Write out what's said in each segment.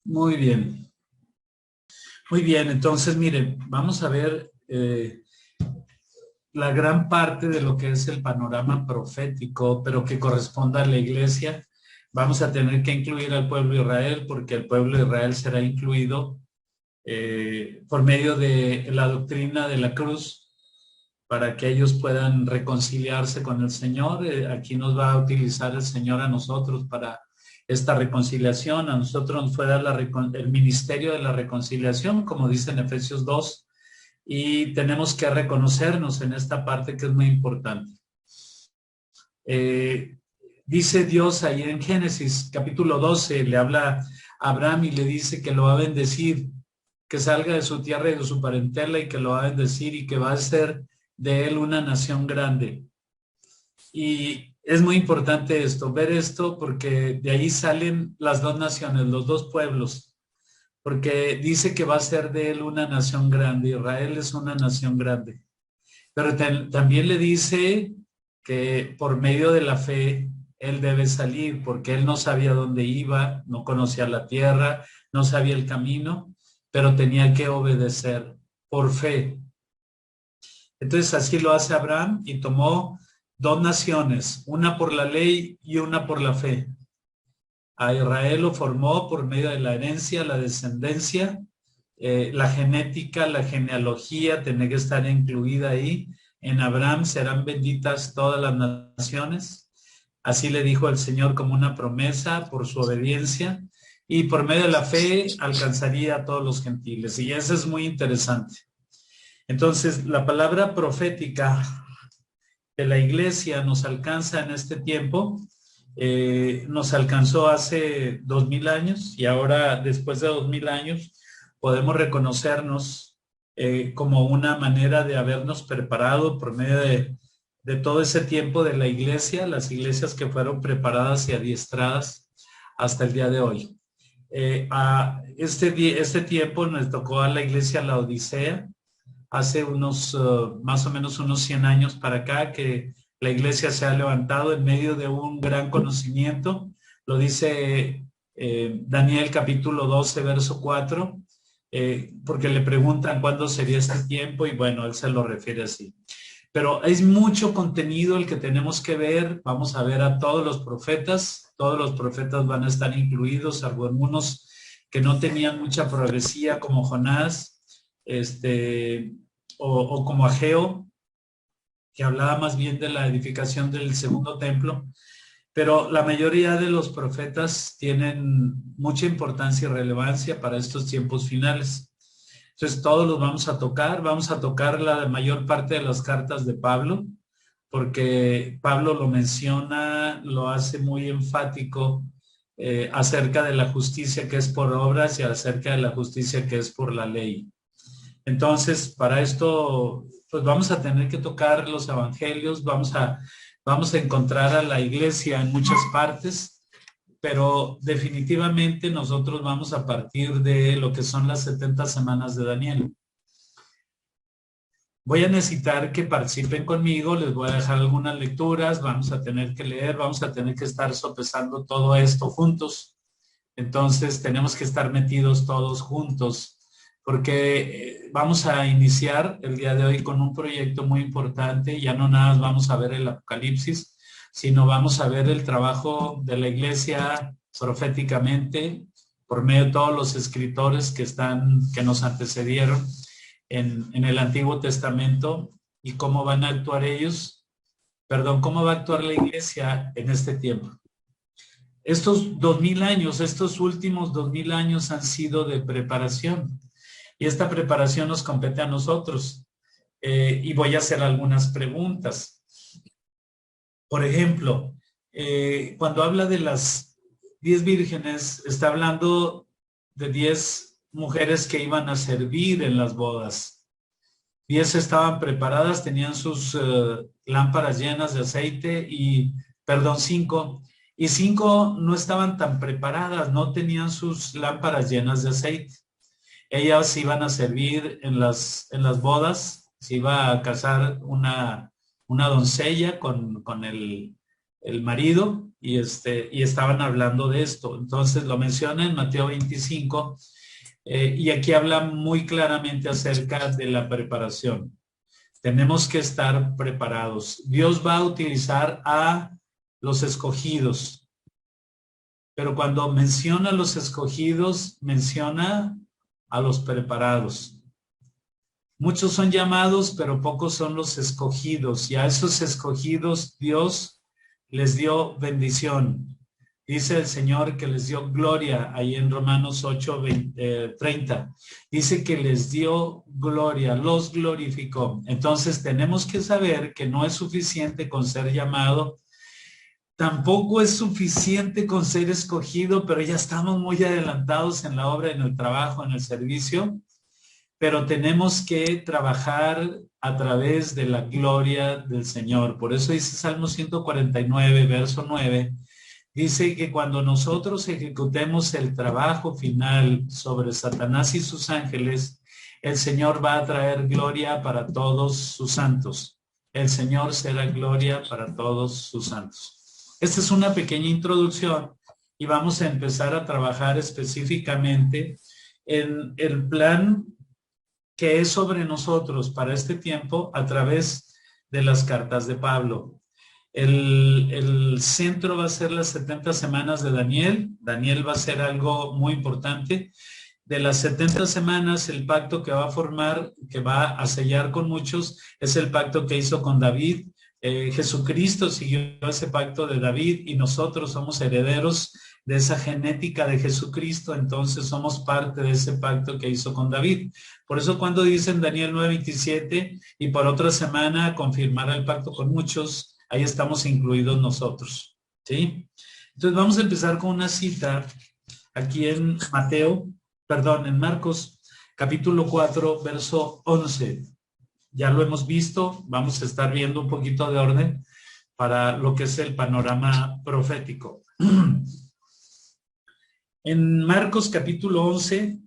Muy bien, muy bien. Entonces, mire, vamos a ver la gran parte de lo que es el panorama profético, pero que corresponda a la iglesia. Vamos a tener que incluir al pueblo de Israel, porque el pueblo de Israel será incluido por medio de la doctrina de la cruz, para que ellos puedan reconciliarse con el Señor. Aquí nos va a utilizar el Señor a nosotros para esta reconciliación. A nosotros nos fue dar el ministerio de la reconciliación, como dice en Efesios 2, y tenemos que reconocernos en esta parte que es muy importante. Eh, Dice Dios ahí en Génesis capítulo 12, le habla a Abraham y le dice que lo va a bendecir, que salga de su tierra y de su parentela y que lo va a bendecir y que va a ser de él una nación grande. Y es muy importante esto, ver esto, porque de ahí salen las dos naciones, los dos pueblos, porque dice que va a ser de él una nación grande. Israel es una nación grande, pero también le dice que por medio de la fe él debe salir, porque él no sabía dónde iba, no conocía la tierra, no sabía el camino, pero tenía que obedecer por fe. Entonces así lo hace Abraham y tomó dos naciones, una por la ley y una por la fe. A Israel lo formó por medio de la herencia, la descendencia, la genética, la genealogía, tiene que estar incluida ahí. En Abraham serán benditas todas las naciones. Así le dijo el Señor como una promesa por su obediencia. Y por medio de la fe alcanzaría a todos los gentiles. Y eso es muy interesante. Entonces, la palabra profética de la iglesia nos alcanza en este tiempo, nos alcanzó hace 2000 años y ahora después de 2000 años podemos reconocernos como una manera de habernos preparado por medio de todo ese tiempo de la iglesia, las iglesias que fueron preparadas y adiestradas hasta el día de hoy. A este tiempo nos tocó a la iglesia La Odisea, hace más o menos unos 100 años para acá, que la iglesia se ha levantado en medio de un gran conocimiento. Lo dice Daniel capítulo 12, verso 4, porque le preguntan cuándo sería este tiempo y bueno, él se lo refiere así. Pero es mucho contenido el que tenemos que ver. Vamos a ver a todos los profetas van a estar incluidos, salvo algunos que no tenían mucha progresía como Jonás, o como Ageo, que hablaba más bien de la edificación del segundo templo, pero la mayoría de los profetas tienen mucha importancia y relevancia para estos tiempos finales. Entonces todos los vamos a tocar la mayor parte de las cartas de Pablo, porque Pablo lo menciona, lo hace muy enfático acerca de la justicia que es por obras y acerca de la justicia que es por la ley. Entonces, para esto, pues vamos a tener que tocar los evangelios, vamos a encontrar a la iglesia en muchas partes, pero definitivamente nosotros vamos a partir de lo que son las 70 semanas de Daniel. Voy a necesitar que participen conmigo, les voy a dejar algunas lecturas, vamos a tener que leer, vamos a tener que estar sopesando todo esto juntos. Entonces, tenemos que estar metidos todos juntos, porque vamos a iniciar el día de hoy con un proyecto muy importante. Ya no nada más vamos a ver el Apocalipsis, sino vamos a ver el trabajo de la iglesia proféticamente por medio de todos los escritores que nos antecedieron en el Antiguo Testamento y cómo van a actuar cómo va a actuar la iglesia en este tiempo. Estos 2000 años, estos últimos 2000 años han sido de preparación y esta preparación nos compete a nosotros. Y voy a hacer algunas preguntas. Por ejemplo, cuando habla de las 10 vírgenes, está hablando de 10 mujeres que iban a servir en las bodas. 10 estaban preparadas, tenían sus lámparas llenas de aceite y, perdón, 5. Y 5 no estaban tan preparadas, no tenían sus lámparas llenas de aceite. Ellas iban a servir en las bodas, se iba a casar una doncella con el marido y estaban hablando de esto. Entonces lo menciona en Mateo 25 y aquí habla muy claramente acerca de la preparación. Tenemos que estar preparados. Dios va a utilizar a los escogidos, pero cuando menciona a los escogidos, menciona a los preparados. Muchos son llamados, pero pocos son los escogidos. Y a esos escogidos Dios les dio bendición. Dice el Señor que les dio gloria ahí en Romanos 8, 30. Dice que les dio gloria, los glorificó. Entonces tenemos que saber que no es suficiente con ser llamado. Tampoco es suficiente con ser escogido, pero ya estamos muy adelantados en la obra, en el trabajo, en el servicio. Pero tenemos que trabajar a través de la gloria del Señor. Por eso dice Salmo 149, verso 9, dice que cuando nosotros ejecutemos el trabajo final sobre Satanás y sus ángeles, el Señor va a traer gloria para todos sus santos. El Señor será gloria para todos sus santos. Esta es una pequeña introducción y vamos a empezar a trabajar específicamente en el plan que es sobre nosotros para este tiempo a través de las cartas de Pablo. El centro va a ser las 70 semanas de Daniel. Daniel va a ser algo muy importante. De las 70 semanas, el pacto que va a formar, que va a sellar con muchos, es el pacto que hizo con David. Jesucristo siguió ese pacto de David y nosotros somos herederos de esa genética de Jesucristo, entonces somos parte de ese pacto que hizo con David. Por eso cuando dicen Daniel 9:27 y por otra semana confirmará el pacto con muchos, ahí estamos incluidos nosotros, ¿sí? Entonces vamos a empezar con una cita aquí en en Marcos, capítulo 4, verso 11. Ya lo hemos visto, vamos a estar viendo un poquito de orden para lo que es el panorama profético. En Marcos capítulo 11,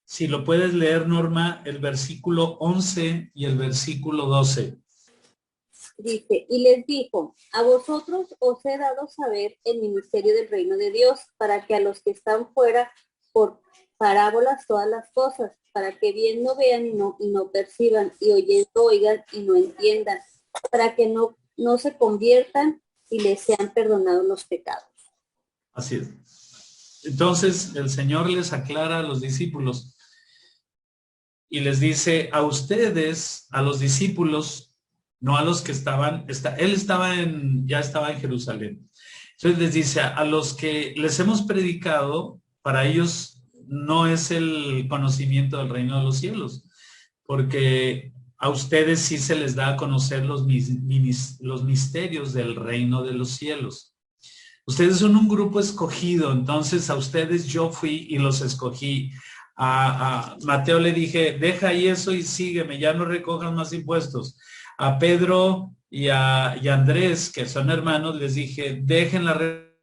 si lo puedes leer, Norma, el versículo 11 y el versículo 12. Dice, y les dijo, a vosotros os he dado saber el ministerio del reino de Dios, para que a los que están fuera, por parábolas todas las cosas, para que viendo vean y no perciban, y oyendo oigan y no entiendan, para que no se conviertan y les sean perdonados los pecados. Así es. Entonces el Señor les aclara a los discípulos y les dice a ustedes, a los discípulos, no a los que estaban, él ya estaba en Jerusalén. Entonces les dice a los que les hemos predicado, para ellos no es el conocimiento del reino de los cielos, porque a ustedes sí se les da a conocer los misterios del reino de los cielos. Ustedes son un grupo escogido, entonces a ustedes yo fui y los escogí. A Mateo le dije, deja ahí eso y sígueme, ya no recojan más impuestos. A Pedro y a Andrés, que son hermanos, les dije, dejen las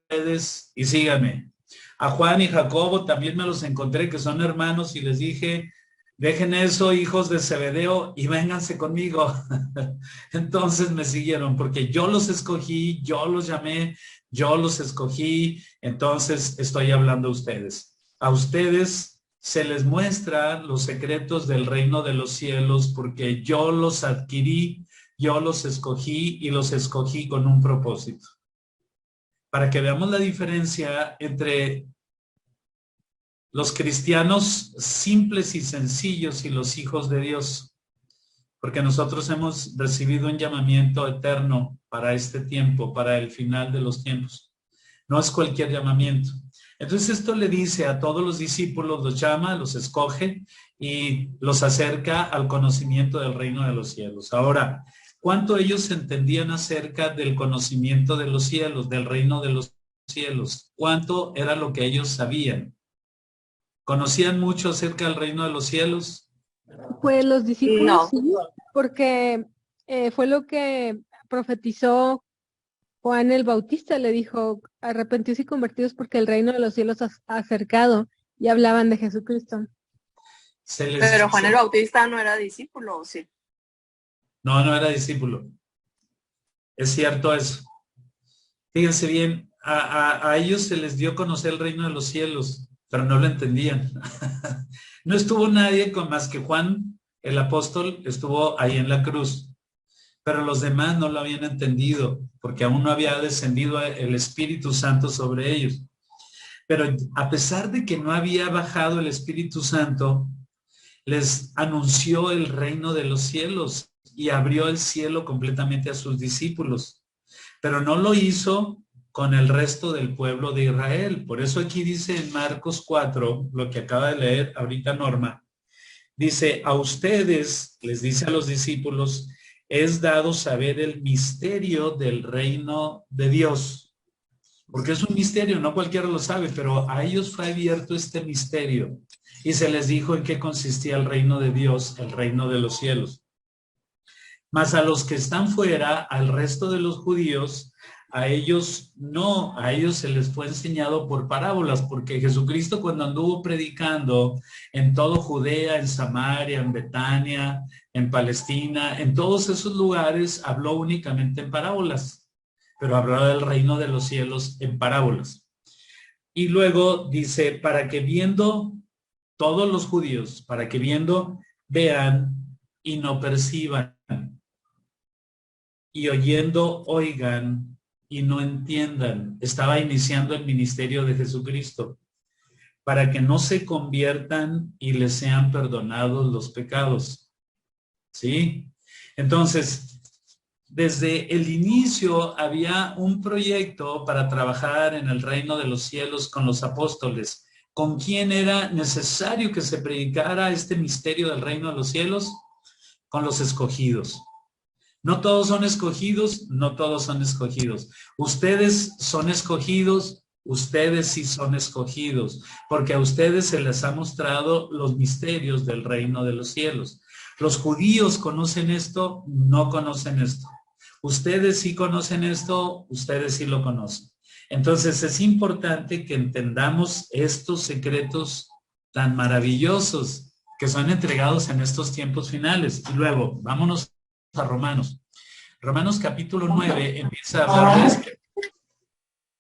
redes y síganme. A Juan y Jacobo también me los encontré, que son hermanos, y les dije, dejen eso, hijos de Zebedeo, y vénganse conmigo. Entonces me siguieron, porque yo los escogí, yo los llamé, yo los escogí, entonces estoy hablando a ustedes. A ustedes se les muestra los secretos del reino de los cielos porque yo los adquirí, yo los escogí y los escogí con un propósito. Para que veamos la diferencia entre los cristianos simples y sencillos y los hijos de Dios. Porque nosotros hemos recibido un llamamiento eterno para este tiempo, para el final de los tiempos. No es cualquier llamamiento. Entonces esto le dice a todos los discípulos, los llama, los escoge y los acerca al conocimiento del reino de los cielos. Ahora, ¿cuánto ellos entendían acerca del conocimiento de los cielos, del reino de los cielos? ¿Cuánto era lo que ellos sabían? ¿Conocían mucho acerca del reino de los cielos? Pues los discípulos No. sí, porque fue lo que profetizó Juan el Bautista, le dijo, arrepentidos y convertidos porque el reino de los cielos ha acercado, y hablaban de Jesucristo. Pero Juan el Bautista no era discípulo, ¿o sí? No, no era discípulo. Es cierto eso. Fíjense bien, a ellos se les dio a conocer el reino de los cielos, pero no lo entendían. No estuvo nadie con más que Juan, el apóstol, estuvo ahí en la cruz, pero los demás no lo habían entendido, porque aún no había descendido el Espíritu Santo sobre ellos. Pero a pesar de que no había bajado el Espíritu Santo, les anunció el reino de los cielos y abrió el cielo completamente a sus discípulos. Pero no lo hizo con el resto del pueblo de Israel. Por eso aquí dice en Marcos 4, lo que acaba de leer ahorita Norma, dice, a ustedes, les dice a los discípulos, es dado saber el misterio del reino de Dios. Porque es un misterio, no cualquiera lo sabe, pero a ellos fue abierto este misterio y se les dijo en qué consistía el reino de Dios, el reino de los cielos. Mas a los que están fuera, al resto de los judíos, a ellos no, a ellos se les fue enseñado por parábolas, porque Jesucristo cuando anduvo predicando en todo Judea, en Samaria, en Betania, en Palestina, en todos esos lugares habló únicamente en parábolas, pero hablaba del reino de los cielos en parábolas. Y luego dice, para que viendo todos los judíos, para que viendo vean y no perciban, y oyendo oigan y no entiendan. Estaba iniciando el ministerio de Jesucristo, para que no se conviertan y les sean perdonados los pecados. ¿Sí? Entonces, desde el inicio había un proyecto para trabajar en el reino de los cielos con los apóstoles. ¿Con quién era necesario que se predicara este misterio del reino de los cielos? Con los escogidos. No todos son escogidos, no todos son escogidos. Ustedes son escogidos, ustedes sí son escogidos, porque a ustedes se les ha mostrado los misterios del reino de los cielos. Los judíos conocen esto, no conocen esto. Ustedes sí conocen esto, ustedes sí lo conocen. Entonces es importante que entendamos estos secretos tan maravillosos que son entregados en estos tiempos finales. Y luego, vámonos a Romanos. Romanos capítulo 9 empieza a hablar de esto.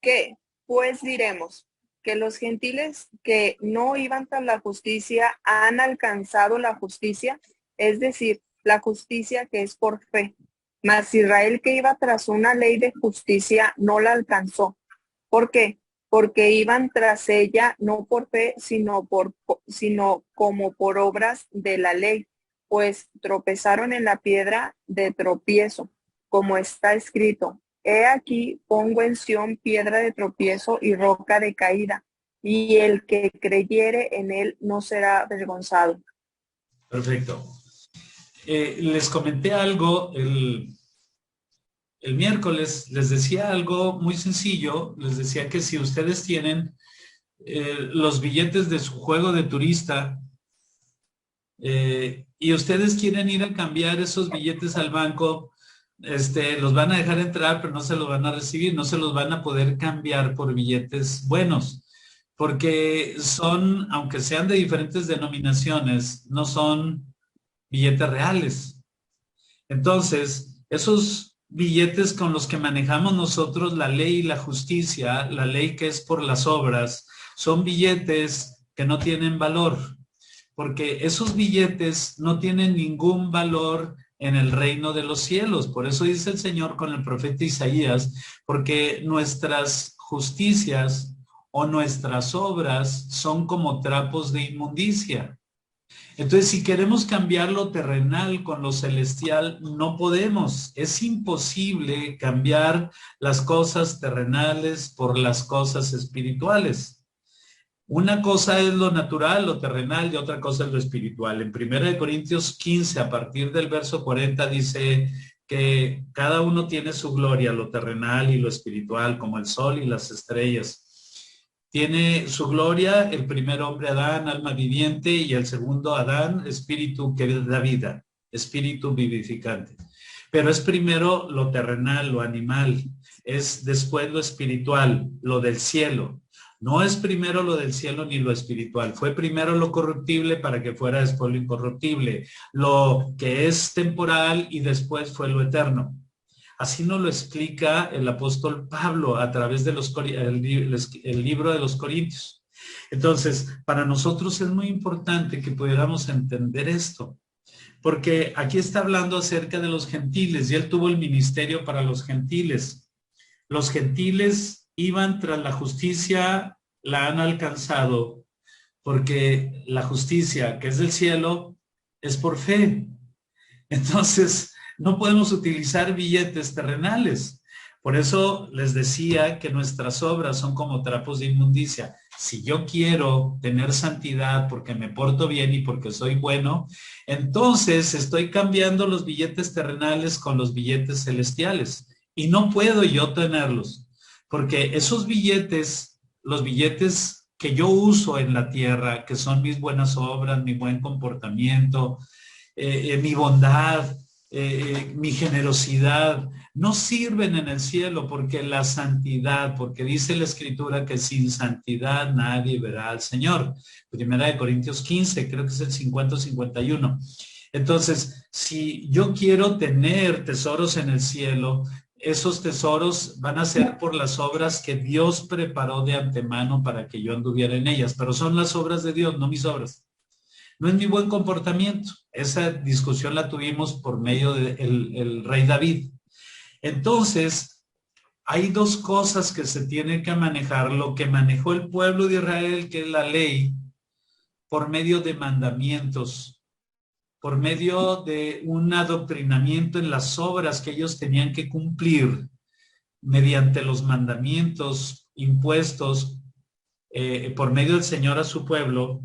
¿Qué? Pues diremos que los gentiles que no iban tras la justicia han alcanzado la justicia, es decir, la justicia que es por fe. Mas Israel que iba tras una ley de justicia no la alcanzó. ¿Por qué? Porque iban tras ella no por fe, sino como por obras de la ley, pues tropezaron en la piedra de tropiezo, como está escrito, he aquí pongo en Sión piedra de tropiezo y roca de caída, y el que creyere en él no será avergonzado. Perfecto. Les comenté algo el miércoles, les decía algo muy sencillo, les decía que si ustedes tienen los billetes de su juego de turista y ustedes quieren ir a cambiar esos billetes al banco, los van a dejar entrar, pero no se los van a recibir, no se los van a poder cambiar por billetes buenos, porque son, aunque sean de diferentes denominaciones, no son billetes reales. Entonces, esos billetes con los que manejamos nosotros la ley y la justicia, la ley que es por las obras, son billetes que no tienen valor, porque esos billetes no tienen ningún valor en el reino de los cielos. Por eso dice el Señor con el profeta Isaías, porque nuestras justicias o nuestras obras son como trapos de inmundicia. Entonces, si queremos cambiar lo terrenal con lo celestial, no podemos. Es imposible cambiar las cosas terrenales por las cosas espirituales. Una cosa es lo natural, lo terrenal, y otra cosa es lo espiritual. En 1 Corintios 15, a partir del verso 40, dice que cada uno tiene su gloria, lo terrenal y lo espiritual, como el sol y las estrellas. Tiene su gloria el primer hombre Adán, alma viviente, y el segundo Adán, espíritu que da vida, espíritu vivificante. Pero es primero lo terrenal, lo animal, es después lo espiritual, lo del cielo. No es primero lo del cielo ni lo espiritual. Fue primero lo corruptible para que fuera después lo incorruptible. Lo que es temporal y después fue lo eterno. Así nos lo explica el apóstol Pablo a través de el libro de los Corintios. Entonces, para nosotros es muy importante que pudiéramos entender esto, porque aquí está hablando acerca de los gentiles y él tuvo el ministerio para los gentiles. Los gentiles iban tras la justicia, la han alcanzado, porque la justicia que es del cielo es por fe. Entonces, no podemos utilizar billetes terrenales. Por eso les decía que nuestras obras son como trapos de inmundicia. Si yo quiero tener santidad porque me porto bien y porque soy bueno, entonces estoy cambiando los billetes terrenales con los billetes celestiales. Y no puedo yo tenerlos, porque esos billetes, los billetes que yo uso en la tierra, que son mis buenas obras, mi buen comportamiento, mi bondad, mi generosidad, no sirven en el cielo, porque la santidad, porque dice la Escritura que sin santidad nadie verá al Señor. Primera de Corintios 15, creo que es el 50 o 51. Entonces, si yo quiero tener tesoros en el cielo, esos tesoros van a ser por las obras que Dios preparó de antemano para que yo anduviera en ellas, pero son las obras de Dios, no mis obras. No es mi buen comportamiento. Esa discusión la tuvimos por medio del rey David. Entonces, hay dos cosas que se tienen que manejar. Lo que manejó el pueblo de Israel, que es la ley, por medio de mandamientos, por medio de un adoctrinamiento en las obras que ellos tenían que cumplir mediante los mandamientos impuestos por medio del Señor a su pueblo,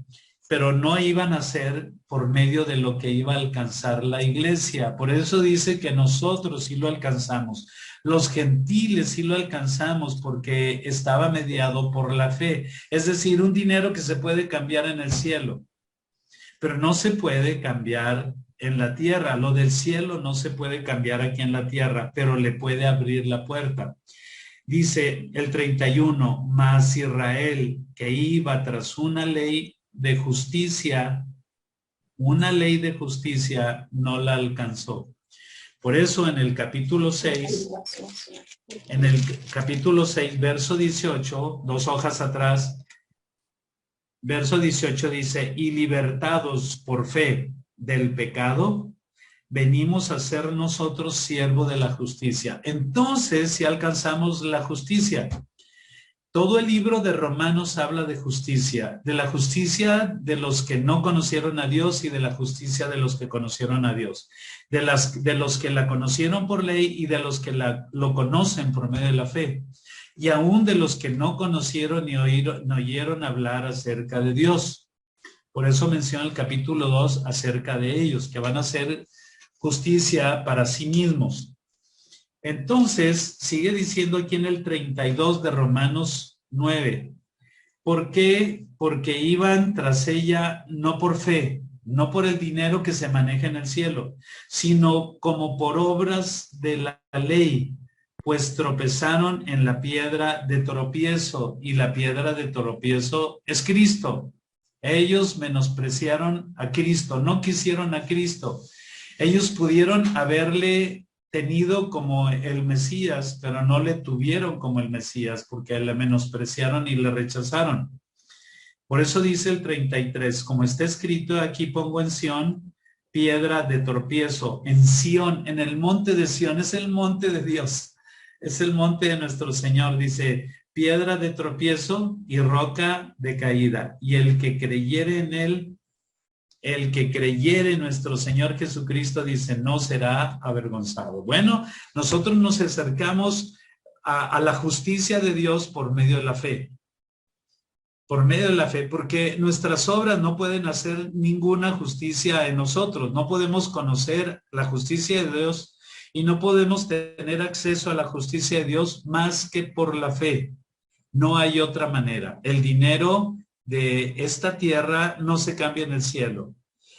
pero no iban a ser por medio de lo que iba a alcanzar la iglesia. Por eso dice que nosotros sí lo alcanzamos. Los gentiles sí lo alcanzamos porque estaba mediado por la fe. Es decir, un dinero que se puede cambiar en el cielo, pero no se puede cambiar en la tierra. Lo del cielo no se puede cambiar aquí en la tierra, pero le puede abrir la puerta. Dice el 31, mas Israel, que iba tras una ley de justicia, no la alcanzó. Por eso en el capítulo 6, verso 18, 2 hojas atrás, verso 18 dice, y libertados por fe del pecado, venimos a ser nosotros siervo de la justicia. Entonces, si alcanzamos la justicia, todo el libro de Romanos habla de justicia, de la justicia de los que no conocieron a Dios y de la justicia de los que conocieron a Dios, de los que la conocieron por ley y de los que lo conocen por medio de la fe, y aún de los que no conocieron ni oyeron hablar acerca de Dios. Por eso menciona el capítulo 2 acerca de ellos, que van a hacer justicia para sí mismos. Entonces, sigue diciendo aquí en el 32 de Romanos 9. ¿Por qué? Porque iban tras ella no por fe, no por el dinero que se maneja en el cielo, sino como por obras de la ley, pues tropezaron en la piedra de tropiezo, y la piedra de tropiezo es Cristo. Ellos menospreciaron a Cristo, no quisieron a Cristo. Ellos pudieron haberle tenido como el Mesías, pero no le tuvieron como el Mesías porque le menospreciaron y le rechazaron. Por eso dice el 33, como está escrito, aquí pongo en Sión piedra de tropiezo. En Sión, en el monte de Sión, es el monte de Dios, es el monte de nuestro Señor, dice, piedra de tropiezo y roca de caída. Y el que creyere en él, el que creyere en nuestro Señor Jesucristo, dice, no será avergonzado. Bueno, nosotros nos acercamos a la justicia de Dios por medio de la fe. Por medio de la fe, porque nuestras obras no pueden hacer ninguna justicia en nosotros. No podemos conocer la justicia de Dios y no podemos tener acceso a la justicia de Dios más que por la fe. No hay otra manera. El dinero de esta tierra no se cambia en el cielo.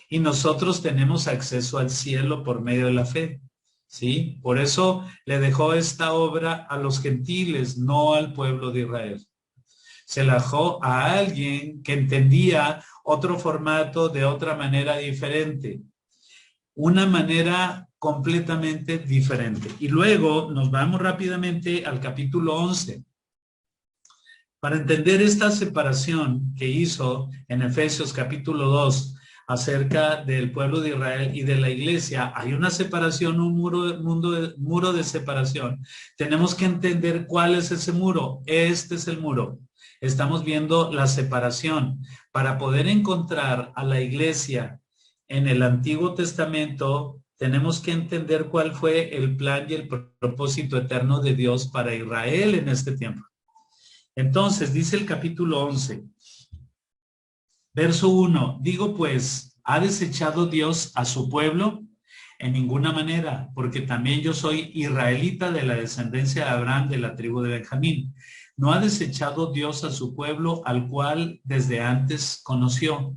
Y nosotros tenemos acceso al cielo por medio de la fe. ¿Sí? Por eso le dejó esta obra a los gentiles, no al pueblo de Israel. Se la dejó a alguien que entendía otro formato de otra manera diferente. Una manera completamente diferente. Y luego nos vamos rápidamente al capítulo 11. Para entender esta separación que hizo en Efesios capítulo 2 acerca del pueblo de Israel y de la iglesia, hay una separación, un muro de separación. Tenemos que entender cuál es ese muro. Este es el muro. Estamos viendo la separación. Para poder encontrar a la iglesia en el Antiguo Testamento, tenemos que entender cuál fue el plan y el propósito eterno de Dios para Israel en este tiempo. Entonces, dice el capítulo 11, verso 1, digo pues, ¿ha desechado Dios a su pueblo? En ninguna manera, porque también yo soy israelita de la descendencia de Abraham, de la tribu de Benjamín. ¿No ha desechado Dios a su pueblo, al cual desde antes conoció?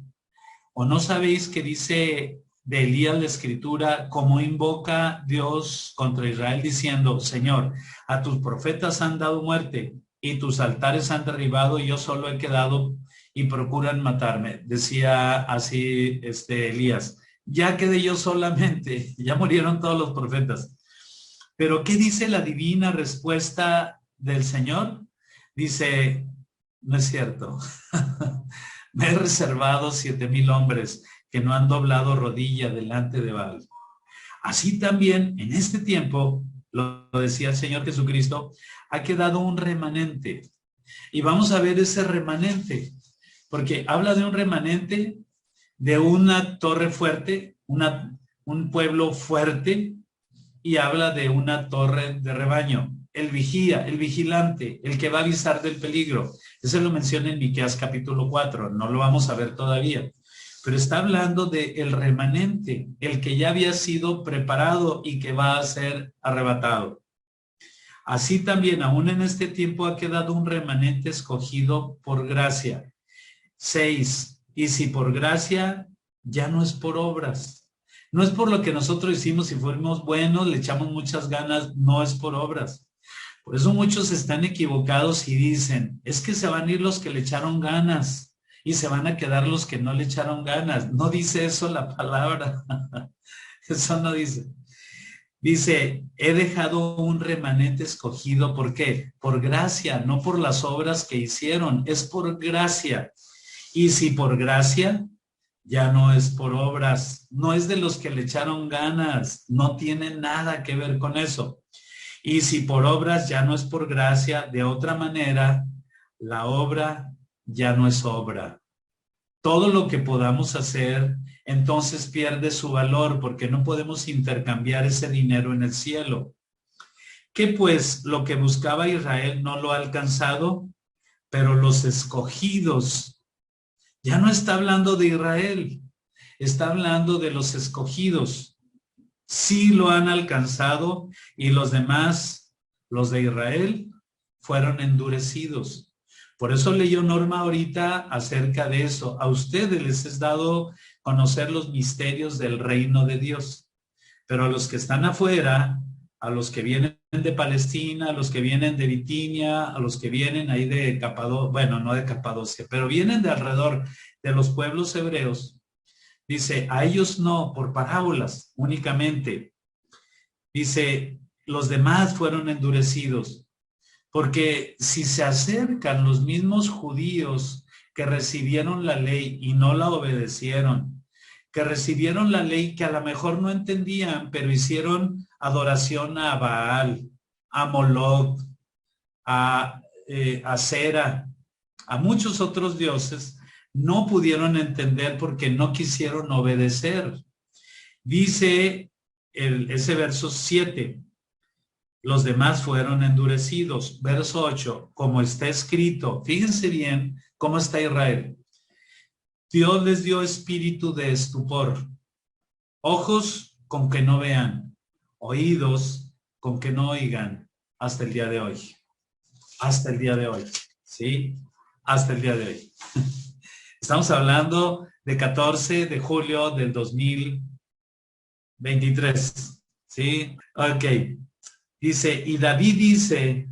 ¿O no sabéis que dice de Elías la escritura, cómo invoca Dios contra Israel diciendo, Señor, a tus profetas han dado muerte y tus altares han derribado y yo solo he quedado y procuran matarme? Decía así Elías, ya quedé yo solamente, ya murieron todos los profetas. Pero ¿qué dice la divina respuesta del Señor? Dice, no es cierto. Me he reservado 7,000 hombres que no han doblado rodilla delante de Baal. Así también en este tiempo, lo decía el Señor Jesucristo, ha quedado un remanente. Y vamos a ver ese remanente, porque habla de un remanente, de una torre fuerte, un pueblo fuerte, y habla de una torre de rebaño. El vigía, el vigilante, el que va a avisar del peligro. Eso lo menciona en Miqueas capítulo 4, no lo vamos a ver todavía. Pero está hablando de el remanente, el que ya había sido preparado y que va a ser arrebatado. Así también, aún en este tiempo ha quedado un remanente escogido por gracia. 6. Y si por gracia, ya no es por obras. No es por lo que nosotros hicimos, si fuimos buenos, le echamos muchas ganas, no es por obras. Por eso muchos están equivocados y dicen, es que se van a ir los que le echaron ganas y se van a quedar los que no le echaron ganas. No dice eso la palabra. Eso no dice. Dice, he dejado un remanente escogido. ¿Por qué? Por gracia, no por las obras que hicieron. Es por gracia. Y si por gracia, ya no es por obras. No es de los que le echaron ganas. No tiene nada que ver con eso. Y si por obras ya no es por gracia, de otra manera, la obra ya no es obra. Todo lo que podamos hacer, entonces pierde su valor porque no podemos intercambiar ese dinero en el cielo. ¿Qué pues? Lo que buscaba Israel no lo ha alcanzado, pero los escogidos, ya no está hablando de Israel, está hablando de los escogidos. Sí lo han alcanzado y los demás, los de Israel, fueron endurecidos. Por eso leyó Norma ahorita acerca de eso. A ustedes les es dado conocer los misterios del reino de Dios. Pero a los que están afuera, a los que vienen de Palestina, a los que vienen de Bitinia, a los que vienen ahí de Capadocia, bueno, no de Capadocia, pero vienen de alrededor de los pueblos hebreos, dice, a ellos no, por parábolas únicamente. Dice, los demás fueron endurecidos. Porque si se acercan los mismos judíos que recibieron la ley y no la obedecieron, que recibieron la ley que a lo mejor no entendían, pero hicieron adoración a Baal, a Moloch, a Acera, a muchos otros dioses, no pudieron entender porque no quisieron obedecer. Dice ese verso 7, los demás fueron endurecidos. Verso 8, como está escrito, fíjense bien cómo está Israel. Dios les dio espíritu de estupor, ojos con que no vean, oídos con que no oigan, hasta el día de hoy. Hasta el día de hoy, ¿sí? Hasta el día de hoy. Estamos hablando de 14 de julio del 2023, ¿sí? Ok. Dice, y David dice,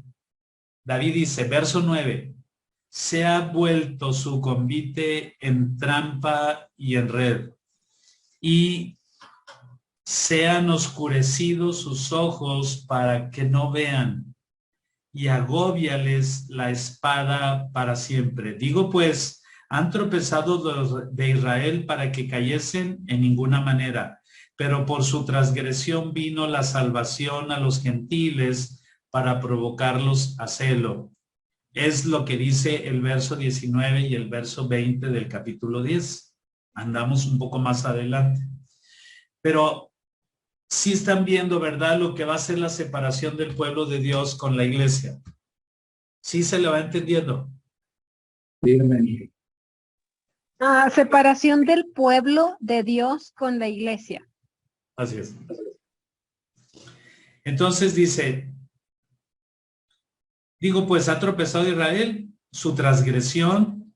verso 9, se ha vuelto su convite en trampa y en red. Y sean oscurecidos sus ojos para que no vean, y agóbiales la espada para siempre. Digo pues, han tropezado los de Israel para que cayesen en ninguna manera, pero por su transgresión vino la salvación a los gentiles para provocarlos a celo. Es lo que dice el verso 19 y el verso 20 del capítulo 10. Andamos un poco más adelante. Pero sí están viendo, ¿verdad?, lo que va a ser la separación del pueblo de Dios con la iglesia. Sí se le va entendiendo. Dígame. Separación del pueblo de Dios con la iglesia. Así es. Entonces dice, digo pues, ha tropezado Israel, su transgresión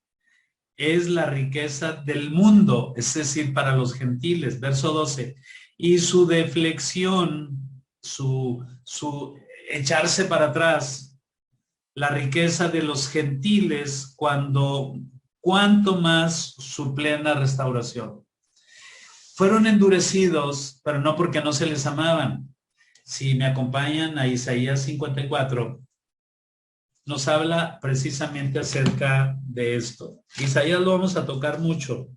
es la riqueza del mundo, es decir, para los gentiles. Verso 12. Y su deflexión, su echarse para atrás, la riqueza de los gentiles, cuanto más su plena restauración. Fueron endurecidos, pero no porque no se les amaban. Si me acompañan a Isaías 54, nos habla precisamente acerca de esto. Isaías lo vamos a tocar mucho.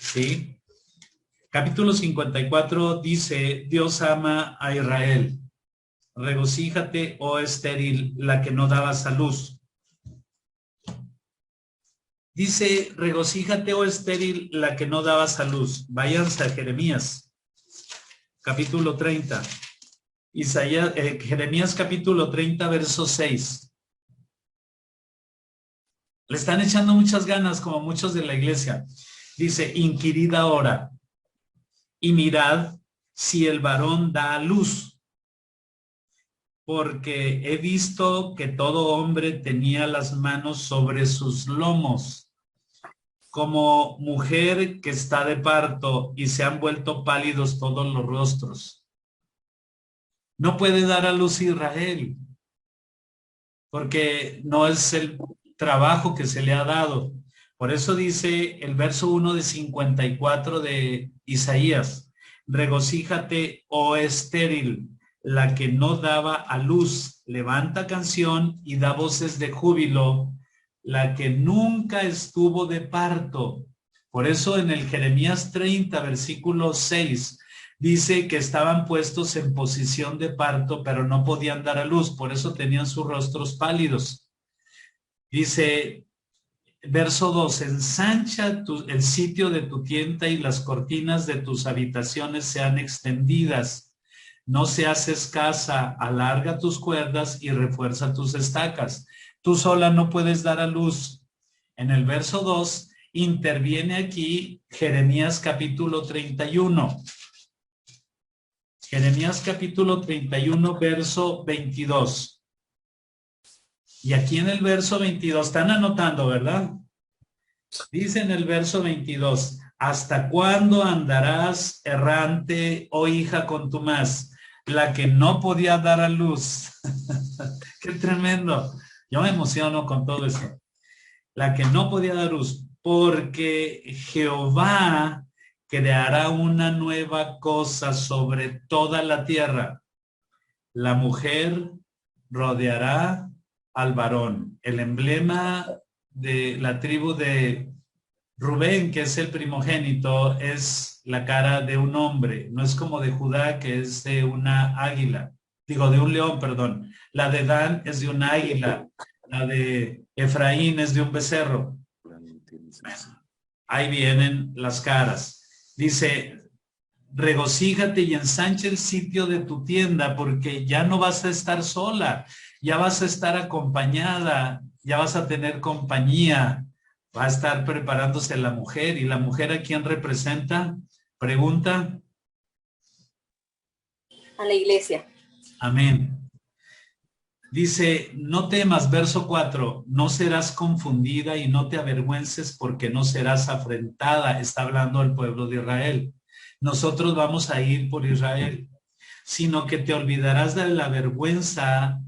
¿Sí? Capítulo 54 dice, Dios ama a Israel. Regocíjate, oh estéril, la que no dabas a luz. Dice, regocíjate, oh estéril, la que no dabas a luz. Váyanse a Jeremías, capítulo 30. Jeremías capítulo 30, verso 6. Le están echando muchas ganas, como muchos de la iglesia. Dice, inquirid ahora y mirad si el varón da a luz, porque he visto que todo hombre tenía las manos sobre sus lomos, como mujer que está de parto, y se han vuelto pálidos todos los rostros. No puede dar a luz Israel, porque no es el trabajo que se le ha dado. Por eso dice el verso 1 de 54 de Isaías, regocíjate, oh estéril, la que no daba a luz, levanta canción y da voces de júbilo, la que nunca estuvo de parto. Por eso en el Jeremías 30, versículo 6, dice que estaban puestos en posición de parto, pero no podían dar a luz, por eso tenían sus rostros pálidos. Dice, verso 2, ensancha el sitio de tu tienda y las cortinas de tus habitaciones sean extendidas. No seas escasa, alarga tus cuerdas y refuerza tus estacas. Tú sola no puedes dar a luz. En el verso 2 interviene aquí Jeremías capítulo 31. Jeremías capítulo 31, verso 22. Y aquí en el verso 22, están anotando, ¿verdad? Dice en el verso 22, ¿hasta cuándo andarás errante, oh hija contumaz, la que no podía dar a luz? ¡Qué tremendo! Yo me emociono con todo eso. La que no podía dar luz, porque Jehová creará una nueva cosa sobre toda la tierra. La mujer rodeará al varón. El emblema de la tribu de Rubén, que es el primogénito, es la cara de un hombre. No es como de Judá, que es de una águila. Digo, de un león, perdón. La de Dan es de un águila. La de Efraín es de un becerro. Bueno, ahí vienen las caras. Dice, regocíjate y ensancha el sitio de tu tienda, porque ya no vas a estar sola, ya vas a estar acompañada, ya vas a tener compañía, va a estar preparándose la mujer. ¿Y la mujer a quién representa? Pregunta. A la iglesia. Amén. Dice, no temas, verso 4, no serás confundida y no te avergüences porque no serás afrentada. Está hablando al pueblo de Israel. Nosotros vamos a ir por Israel, sino que te olvidarás de la vergüenza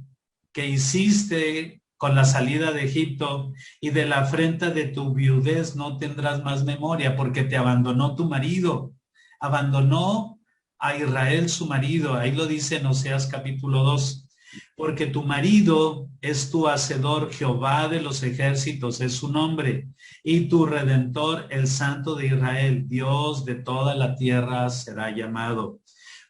que hiciste con la salida de Egipto, y de la afrenta de tu viudez no tendrás más memoria, porque te abandonó tu marido. Abandonó a Israel su marido, ahí lo dice en Oseas capítulo 2, porque tu marido es tu hacedor, Jehová de los ejércitos es su nombre, y tu redentor, el Santo de Israel, Dios de toda la tierra será llamado.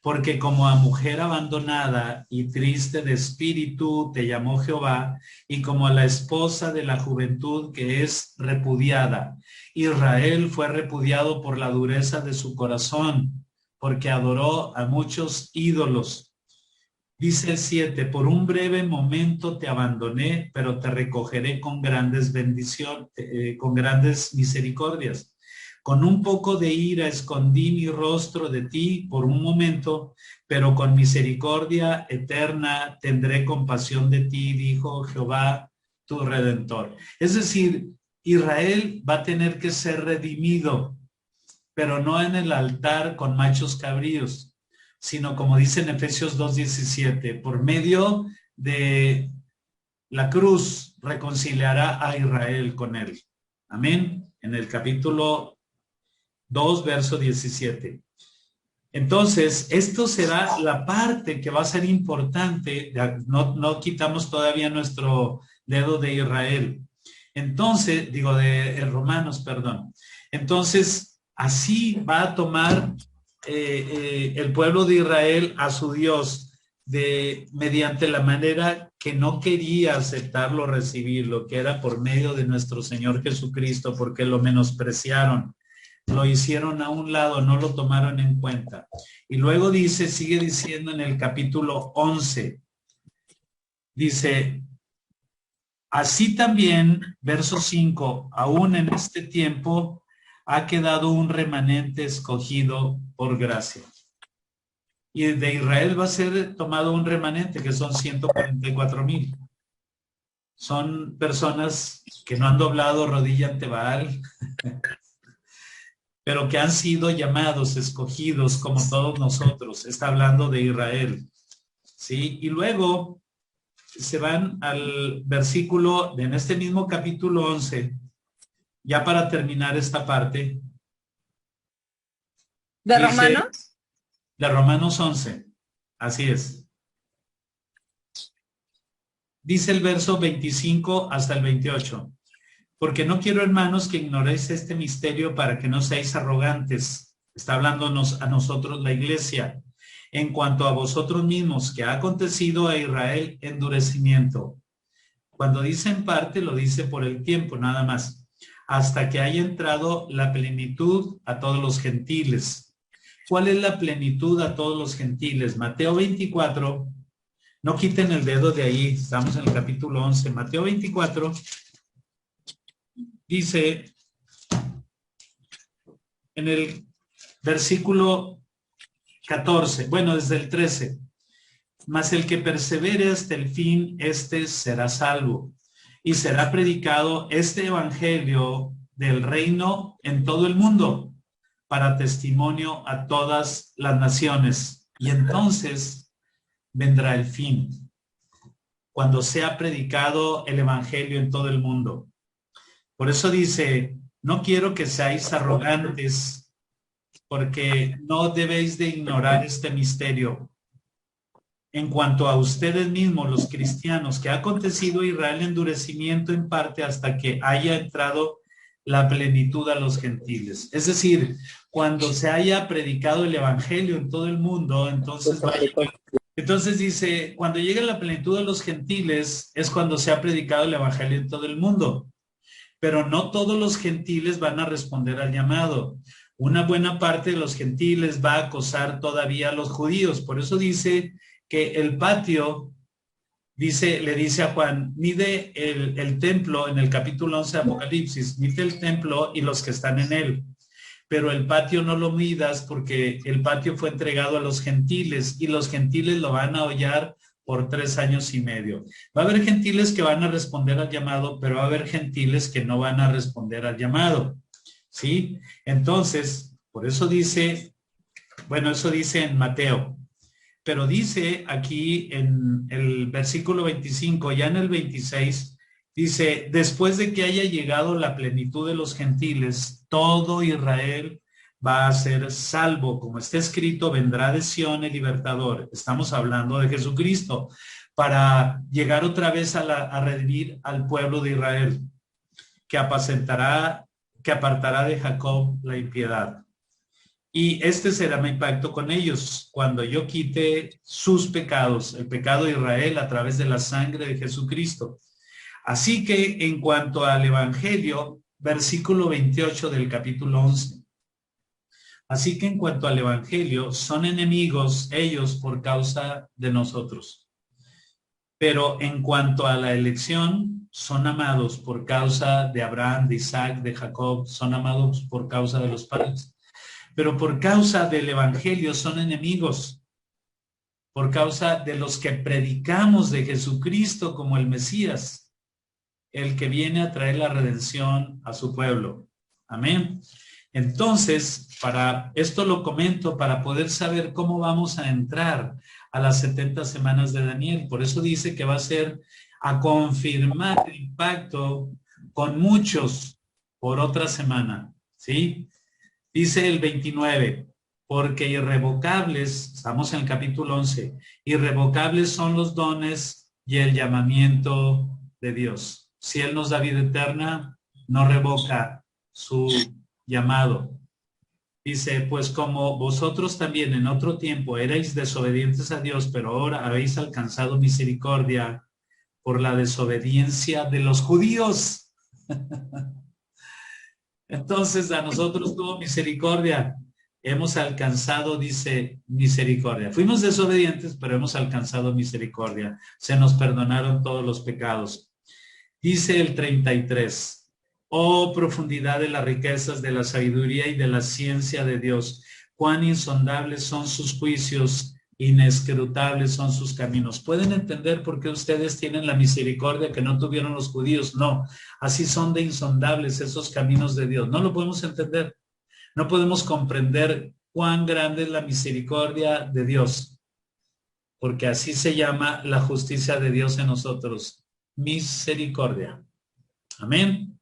Porque como a mujer abandonada y triste de espíritu te llamó Jehová, y como a la esposa de la juventud que es repudiada. Israel fue repudiado por la dureza de su corazón, porque adoró a muchos ídolos. Dice el 7, por un breve momento te abandoné, pero te recogeré con grandes bendiciones, con grandes misericordias. Con un poco de ira escondí mi rostro de ti por un momento, pero con misericordia eterna tendré compasión de ti, dijo Jehová, tu Redentor. Es decir, Israel va a tener que ser redimido, pero no en el altar con machos cabríos, sino como dice en Efesios 2:17, por medio de la cruz reconciliará a Israel con él. Amén. En el capítulo 2, verso 17. Entonces, esto será la parte que va a ser importante. No quitamos todavía nuestro dedo de Israel. Entonces, de Romanos, perdón. Entonces, así va a tomar el pueblo de Israel a su Dios mediante la manera que no quería aceptarlo, recibirlo, que era por medio de nuestro Señor Jesucristo, porque lo menospreciaron. Lo hicieron a un lado, no lo tomaron en cuenta. Y luego sigue diciendo en el capítulo 11, dice, así también, verso 5, aún en este tiempo ha quedado un remanente escogido por gracia. Y de Israel va a ser tomado un remanente, que son 144,000. Son personas que no han doblado rodilla ante Baal, pero que han sido llamados, escogidos como todos nosotros. Está hablando de Israel, ¿sí? Y luego se van al versículo, en este mismo capítulo 11, ya para terminar esta parte. ¿De Romanos? De Romanos 11, así es. Dice el verso 25 hasta el 28. Porque no quiero, hermanos, que ignoréis este misterio para que no seáis arrogantes. Está hablándonos a nosotros la iglesia. En cuanto a vosotros mismos, que ha acontecido a Israel endurecimiento. Cuando dice en parte, lo dice por el tiempo, nada más. Hasta que haya entrado la plenitud a todos los gentiles. ¿Cuál es la plenitud a todos los gentiles? Mateo 24. No quiten el dedo de ahí. Estamos en el capítulo 11. Mateo 24. Dice en el versículo 14, bueno, desde el 13, mas el que persevere hasta el fin, este será salvo, y será predicado este evangelio del reino en todo el mundo, para testimonio a todas las naciones. Y entonces vendrá el fin, cuando sea predicado el evangelio en todo el mundo. Por eso dice, no quiero que seáis arrogantes, porque no debéis de ignorar este misterio. En cuanto a ustedes mismos, los cristianos, que ha acontecido a Israel endurecimiento en parte hasta que haya entrado la plenitud a los gentiles. Es decir, cuando se haya predicado el evangelio en todo el mundo, entonces dice, cuando llegue la plenitud a los gentiles, es cuando se ha predicado el evangelio en todo el mundo. Pero no todos los gentiles van a responder al llamado. Una buena parte de los gentiles va a acosar todavía a los judíos. Por eso dice que el patio, le dice a Juan, mide el templo en el capítulo 11 de Apocalipsis, mide el templo y los que están en él. Pero el patio no lo midas porque el patio fue entregado a los gentiles y los gentiles lo van a hollar por 3 años y medio. Va a haber gentiles que van a responder al llamado, pero va a haber gentiles que no van a responder al llamado. ¿Sí? Entonces, por eso dice, bueno, eso dice en Mateo, pero dice aquí en el versículo 25, ya en el 26, dice, después de que haya llegado la plenitud de los gentiles, todo Israel va a ser salvo. Como está escrito, vendrá de Sión el libertador. Estamos hablando de Jesucristo para llegar otra vez a redimir al pueblo de Israel, que apartará de Jacob la impiedad. Y este será mi pacto con ellos, cuando yo quite sus pecados, el pecado de Israel a través de la sangre de Jesucristo. Así que en cuanto al Evangelio, versículo 28 del capítulo 11. Así que en cuanto al Evangelio, son enemigos ellos por causa de nosotros. Pero en cuanto a la elección, son amados por causa de Abraham, de Isaac, de Jacob, son amados por causa de los padres. Pero por causa del Evangelio son enemigos, por causa de los que predicamos de Jesucristo como el Mesías, el que viene a traer la redención a su pueblo. Amén. Entonces, para esto lo comento para poder saber cómo vamos a entrar a las 70 semanas de Daniel. Por eso dice que va a ser a confirmar el pacto con muchos por otra semana, ¿sí? Dice el 29, porque irrevocables, estamos en el capítulo 11, irrevocables son los dones y el llamamiento de Dios. Si Él nos da vida eterna, no revoca su llamado. Dice, pues como vosotros también en otro tiempo erais desobedientes a Dios, pero ahora habéis alcanzado misericordia por la desobediencia de los judíos. Entonces a nosotros tuvo misericordia. Hemos alcanzado, dice, misericordia. Fuimos desobedientes, pero hemos alcanzado misericordia. Se nos perdonaron todos los pecados. Dice el 33. Oh, profundidad de las riquezas, de la sabiduría y de la ciencia de Dios. Cuán insondables son sus juicios, inescrutables son sus caminos. ¿Pueden entender por qué ustedes tienen la misericordia que no tuvieron los judíos? No, así son de insondables esos caminos de Dios. No lo podemos entender. No podemos comprender cuán grande es la misericordia de Dios, porque así se llama la justicia de Dios en nosotros. Misericordia. Amén.